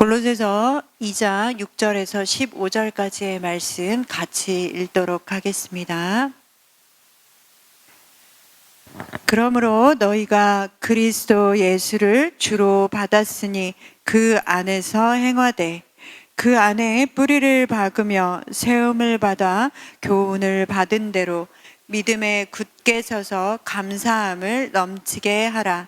골로새서 2장 6절에서 15절까지의 말씀 같이 읽도록 하겠습니다. 그러므로 너희가 그리스도 예수를 주로 받았으니 그 안에서 행하되 그 안에 뿌리를 박으며 세움을 받아 교훈을 받은 대로 믿음에 굳게 서서 감사함을 넘치게 하라.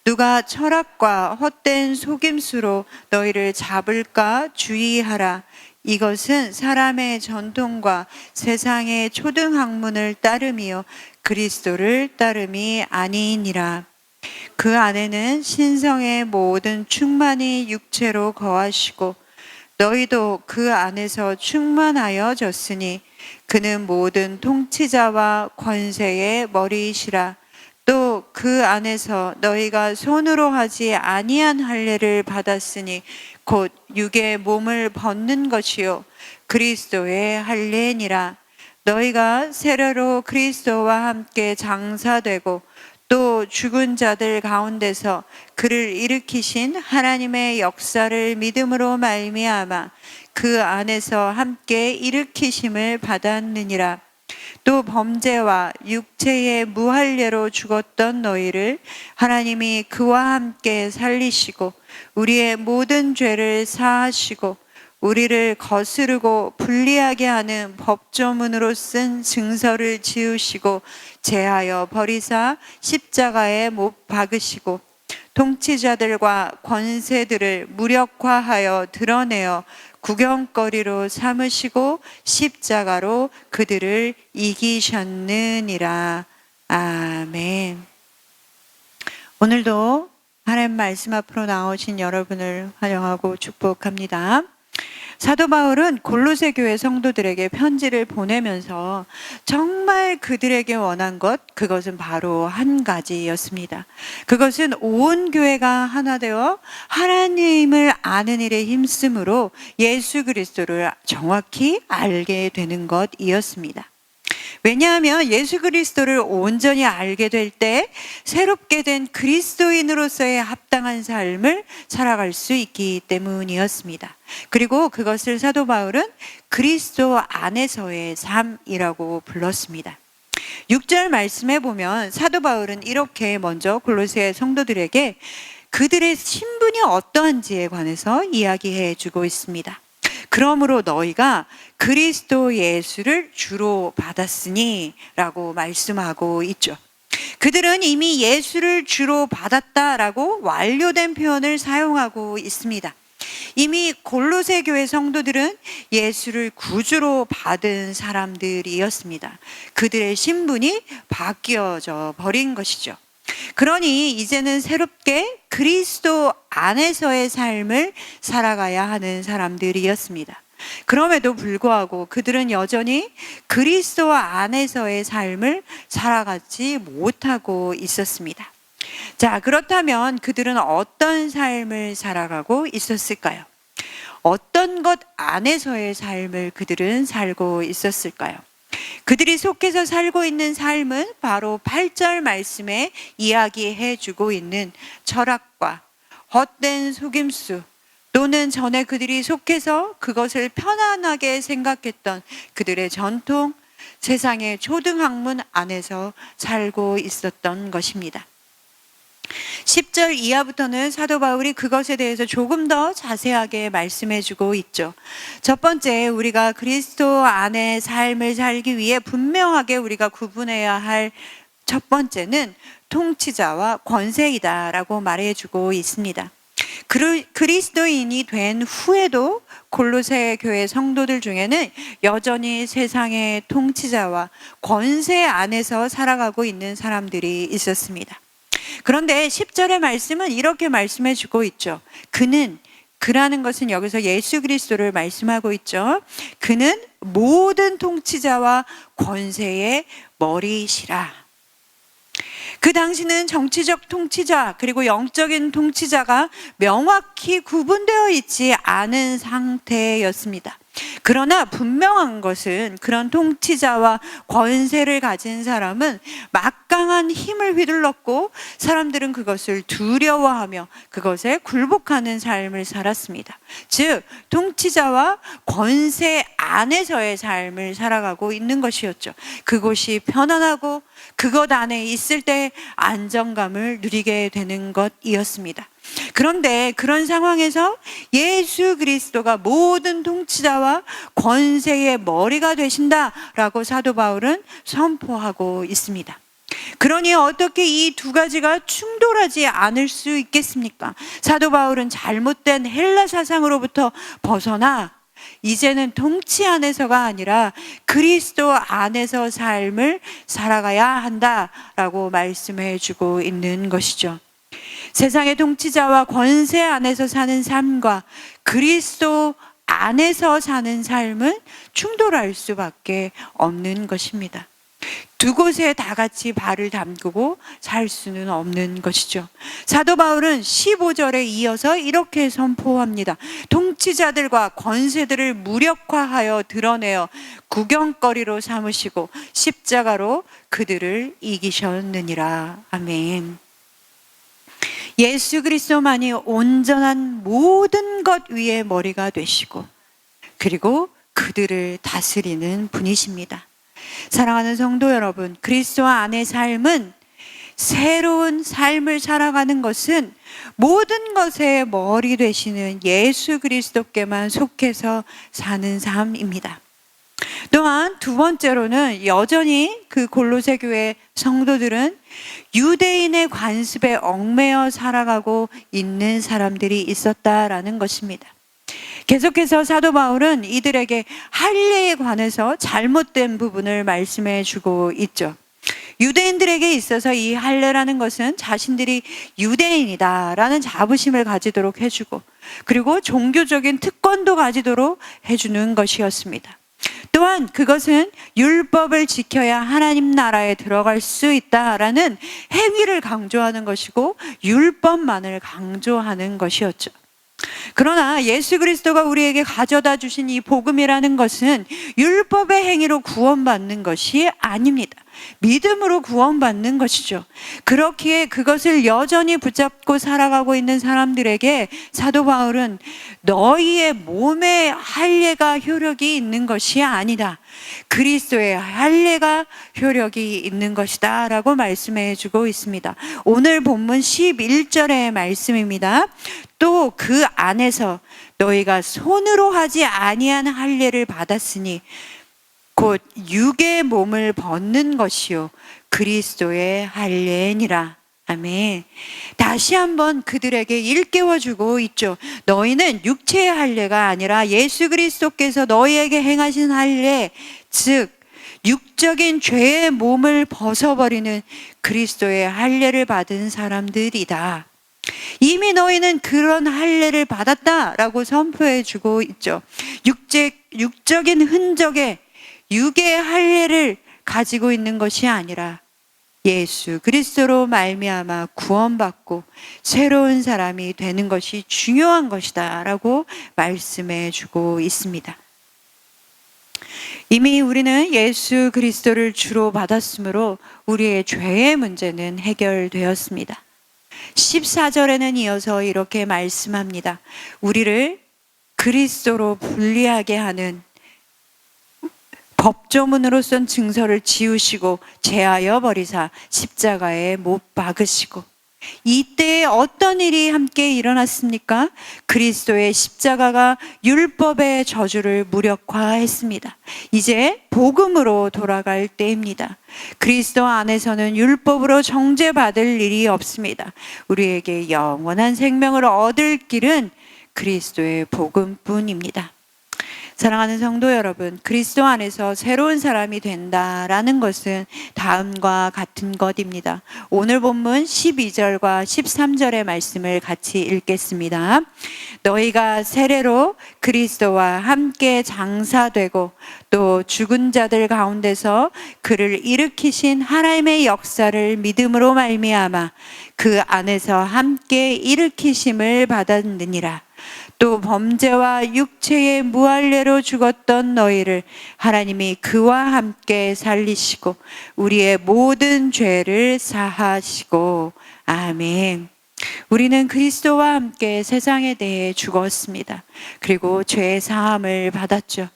누가 철학과 헛된 속임수로 너희를 잡을까 주의하라. 이것은 사람의 전통과 세상의 초등학문을 따름이요 그리스도를 따름이 아니니라. 그 안에는 신성의 모든 충만이 육체로 거하시고 너희도 그 안에서 충만하여졌으니 그는 모든 통치자와 권세의 머리이시라. 또 그 안에서 너희가 손으로 하지 아니한 할례를 받았으니 곧 육의 몸을 벗는 것이요 그리스도의 할례니라. 너희가 세례로 그리스도와 함께 장사되고 또 죽은 자들 가운데서 그를 일으키신 하나님의 역사를 믿음으로 말미암아 그 안에서 함께 일으키심을 받았느니라. 또 범죄와 육체의 무할례로 죽었던 너희를 하나님이 그와 함께 살리시고 우리의 모든 죄를 사하시고 우리를 거스르고 불리하게 하는 법조문으로 쓴 증서를 지우시고 제하여 버리사 십자가에 못 박으시고 통치자들과 권세들을 무력화하여 드러내어 구경거리로 삼으시고 십자가로 그들을 이기셨느니라. 아멘. 오늘도 하나님 말씀 앞으로 나오신 여러분을 환영하고 축복합니다. 사도 바울은 골로새 교회 성도들에게 편지를 보내면서 정말 그들에게 원한 것, 그것은 바로 한 가지였습니다. 그것은 온 교회가 하나 되어 하나님을 아는 일에 힘쓰므로 예수 그리스도를 정확히 알게 되는 것이었습니다. 왜냐하면 예수 그리스도를 온전히 알게 될 때 새롭게 된 그리스도인으로서의 합당한 삶을 살아갈 수 있기 때문이었습니다. 그리고 그것을 사도 바울은 그리스도 안에서의 삶이라고 불렀습니다. 6절 말씀에 보면 사도 바울은 이렇게 먼저 골로새 성도들에게 그들의 신분이 어떠한지에 관해서 이야기해 주고 있습니다. 그러므로 너희가 그리스도 예수를 주로 받았으니 라고 말씀하고 있죠. 그들은 이미 예수를 주로 받았다라고 완료된 표현을 사용하고 있습니다. 이미 골로새 교회 성도들은 예수를 구주로 받은 사람들이었습니다. 그들의 신분이 바뀌어져 버린 것이죠. 그러니 이제는 새롭게 그리스도 안에서의 삶을 살아가야 하는 사람들이었습니다. 그럼에도 불구하고 그들은 여전히 그리스도 안에서의 삶을 살아가지 못하고 있었습니다. 자, 그렇다면 그들은 어떤 삶을 살아가고 있었을까요? 어떤 것 안에서의 삶을 그들은 살고 있었을까요? 그들이 속해서 살고 있는 삶은 바로 8절 말씀에 이야기해 주고 있는 철학과 헛된 속임수 또는 전에 그들이 속해서 그것을 편안하게 생각했던 그들의 전통, 세상의 초등학문 안에서 살고 있었던 것입니다. 10절 이하부터는 사도 바울이 그것에 대해서 조금 더 자세하게 말씀해 주고 있죠. 첫 번째, 우리가 그리스도 안에 삶을 살기 위해 분명하게 우리가 구분해야 할 첫 번째는 통치자와 권세이다라고 말해 주고 있습니다. 그리스도인이 된 후에도 골로새 교회 성도들 중에는 여전히 세상의 통치자와 권세 안에서 살아가고 있는 사람들이 있었습니다. 그런데 10절의 말씀은 이렇게 말씀해 주고 있죠. 그라는 것은 여기서 예수 그리스도를 말씀하고 있죠. 그는 모든 통치자와 권세의 머리시라. 그 당시는 정치적 통치자 그리고 영적인 통치자가 명확히 구분되어 있지 않은 상태였습니다. 그러나 분명한 것은 그런 통치자와 권세를 가진 사람은 막강한 힘을 휘둘렀고 사람들은 그것을 두려워하며 그것에 굴복하는 삶을 살았습니다. 즉 통치자와 권세 안에서의 삶을 살아가고 있는 것이었죠. 그곳이 편안하고 그것 안에 있을 때 안정감을 누리게 되는 것이었습니다. 그런데 그런 상황에서 예수 그리스도가 모든 통치자와 권세의 머리가 되신다라고 사도 바울은 선포하고 있습니다. 그러니 어떻게 이 두 가지가 충돌하지 않을 수 있겠습니까? 사도 바울은 잘못된 헬라 사상으로부터 벗어나 이제는 통치 안에서가 아니라 그리스도 안에서 삶을 살아가야 한다라고 말씀해 주고 있는 것이죠. 세상의 통치자와 권세 안에서 사는 삶과 그리스도 안에서 사는 삶은 충돌할 수밖에 없는 것입니다. 두 곳에 다 같이 발을 담그고 살 수는 없는 것이죠. 사도 바울은 15절에 이어서 이렇게 선포합니다. 통치자들과 권세들을 무력화하여 드러내어 구경거리로 삼으시고 십자가로 그들을 이기셨느니라. 아멘. 예수 그리스도만이 온전한 모든 것 위에 머리가 되시고 그리고 그들을 다스리는 분이십니다. 사랑하는 성도 여러분, 그리스도 안의 삶은 새로운 삶을 살아가는 것은 모든 것의 머리 되시는 예수 그리스도께만 속해서 사는 삶입니다. 또한 두 번째로는 여전히 그 골로새 교회 성도들은 유대인의 관습에 얽매여 살아가고 있는 사람들이 있었다라는 것입니다. 계속해서 사도 바울은 이들에게 할례에 관해서 잘못된 부분을 말씀해 주고 있죠. 유대인들에게 있어서 이 할례라는 것은 자신들이 유대인이다라는 자부심을 가지도록 해주고 그리고 종교적인 특권도 가지도록 해주는 것이었습니다. 또한 그것은 율법을 지켜야 하나님 나라에 들어갈 수 있다라는 행위를 강조하는 것이고 율법만을 강조하는 것이었죠. 그러나 예수 그리스도가 우리에게 가져다 주신 이 복음이라는 것은 율법의 행위로 구원받는 것이 아닙니다. 믿음으로 구원받는 것이죠. 그렇기에 그것을 여전히 붙잡고 살아가고 있는 사람들에게 사도 바울은 너희의 몸에 할례가 효력이 있는 것이 아니다. 그리스도의 할례가 효력이 있는 것이다 라고 말씀해 주고 있습니다. 오늘 본문 11절의 말씀입니다. 또 그 안에서 너희가 손으로 하지 아니한 할례를 받았으니 곧 육의 몸을 벗는 것이요 그리스도의 할례니라. 아멘. 다시 한번 그들에게 일깨워주고 있죠. 너희는 육체의 할례가 아니라 예수 그리스도께서 너희에게 행하신 할례, 즉 육적인 죄의 몸을 벗어버리는 그리스도의 할례를 받은 사람들이다. 이미 너희는 그런 할례를 받았다라고 선포해 주고 있죠. 육적인 흔적의 육의 할례를 가지고 있는 것이 아니라 예수 그리스도로 말미암아 구원받고 새로운 사람이 되는 것이 중요한 것이다 라고 말씀해 주고 있습니다. 이미 우리는 예수 그리스도를 주로 받았으므로 우리의 죄의 문제는 해결되었습니다. 14절에는 이어서 이렇게 말씀합니다. 우리를 그리스도로 분리하게 하는 법조문으로 쓴 증서를 지우시고 제하여 버리사 십자가에 못 박으시고 이때에 어떤 일이 함께 일어났습니까? 그리스도의 십자가가 율법의 저주를 무력화했습니다. 이제 복음으로 돌아갈 때입니다. 그리스도 안에서는 율법으로 정죄받을 일이 없습니다. 우리에게 영원한 생명을 얻을 길은 그리스도의 복음뿐입니다. 사랑하는 성도 여러분, 그리스도 안에서 새로운 사람이 된다라는 것은 다음과 같은 것입니다. 오늘 본문 12절과 13절의 말씀을 같이 읽겠습니다. 너희가 세례로 그리스도와 함께 장사되고 또 죽은 자들 가운데서 그를 일으키신 하나님의 역사를 믿음으로 말미암아 그 안에서 함께 일으키심을 받았느니라. 또 범죄와 육체의 무할례로 죽었던 너희를 하나님이 그와 함께 살리시고 우리의 모든 죄를 사하시고. 아멘. 우리는 그리스도와 함께 세상에 대해 죽었습니다. 그리고 죄 사함을 받았죠.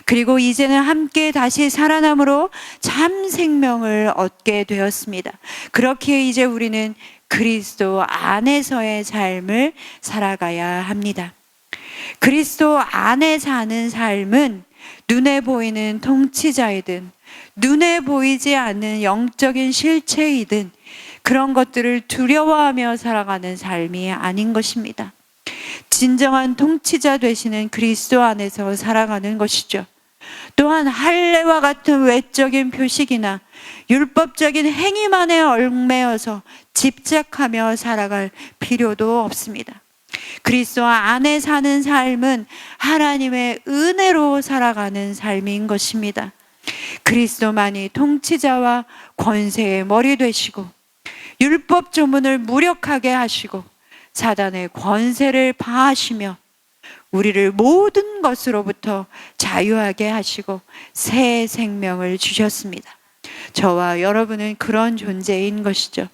그리고 이제는 함께 다시 살아남으로 참 생명을 얻게 되었습니다. 그렇게 이제 우리는 그리스도 안에서의 삶을 살아가야 합니다. 그리스도 안에 사는 삶은 눈에 보이는 통치자이든 눈에 보이지 않는 영적인 실체이든 그런 것들을 두려워하며 살아가는 삶이 아닌 것입니다. 진정한 통치자 되시는 그리스도 안에서 살아가는 것이죠. 또한 할례와 같은 외적인 표식이나 율법적인 행위만에 얽매여서 집착하며 살아갈 필요도 없습니다. 그리스도 안에 사는 삶은 하나님의 은혜로 살아가는 삶인 것입니다. 그리스도만이 통치자와 권세의 머리 되시고 율법 조문을 무력하게 하시고 사단의 권세를 파하시며 우리를 모든 것으로부터 자유하게 하시고 새 생명을 주셨습니다. 저와 여러분은 그런 존재인 것이죠.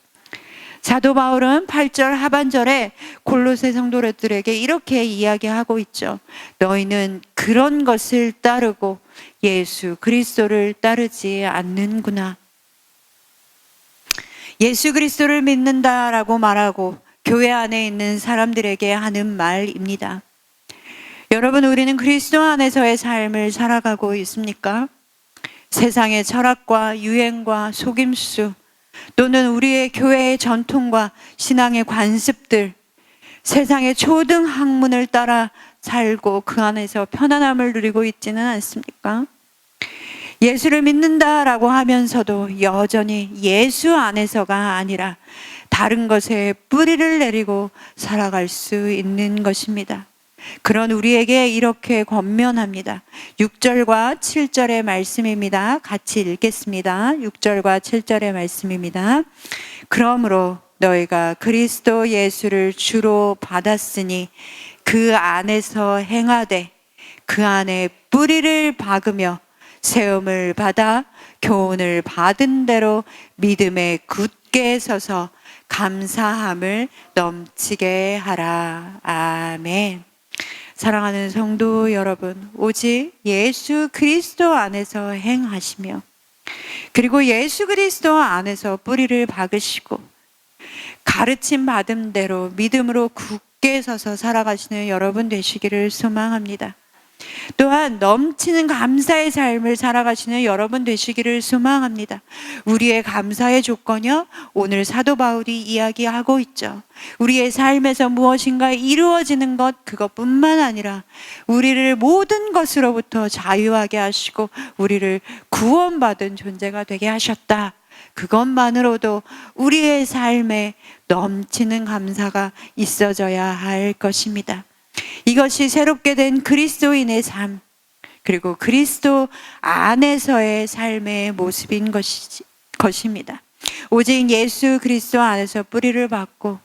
사도 바울은 8절 하반절에 골로새 성도들에게 이렇게 이야기하고 있죠. 너희는 그런 것을 따르고 예수 그리스도를 따르지 않는구나. 예수 그리스도를 믿는다라고 말하고 교회 안에 있는 사람들에게 하는 말입니다. 여러분, 우리는 그리스도 안에서의 삶을 살아가고 있습니까? 세상의 철학과 유행과 속임수 또는 우리의 교회의 전통과 신앙의 관습들, 세상의 초등 학문을 따라 살고 그 안에서 편안함을 누리고 있지는 않습니까? 예수를 믿는다라고 하면서도 여전히 예수 안에서가 아니라 다른 것에 뿌리를 내리고 살아갈 수 있는 것입니다. 그런 우리에게 이렇게 권면합니다. 6절과 7절의 말씀입니다. 같이 읽겠습니다. 6절과 7절의 말씀입니다. 그러므로 너희가 그리스도 예수를 주로 받았으니 그 안에서 행하되 그 안에 뿌리를 박으며 세움을 받아 교훈을 받은 대로 믿음에 굳게 서서 감사함을 넘치게 하라. 아멘. 사랑하는 성도 여러분, 오직 예수 그리스도 안에서 행하시며 그리고 예수 그리스도 안에서 뿌리를 박으시고 가르침 받은 대로 믿음으로 굳게 서서 살아가시는 여러분 되시기를 소망합니다. 또한 넘치는 감사의 삶을 살아가시는 여러분 되시기를 소망합니다. 우리의 감사의 조건이요, 오늘 사도 바울이 이야기하고 있죠. 우리의 삶에서 무엇인가 이루어지는 것, 그것뿐만 아니라 우리를 모든 것으로부터 자유하게 하시고 우리를 구원받은 존재가 되게 하셨다. 그것만으로도 우리의 삶에 넘치는 감사가 있어져야 할 것입니다. 이것이 새롭게 된 그리스도인의 삶, 그리고 그리스도 안에서의 삶의 모습인 것입니다. 오직 예수 그리스도 안에서 뿌리를 박고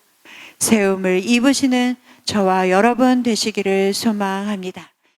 세움을 입으시는 저와 여러분 되시기를 소망합니다.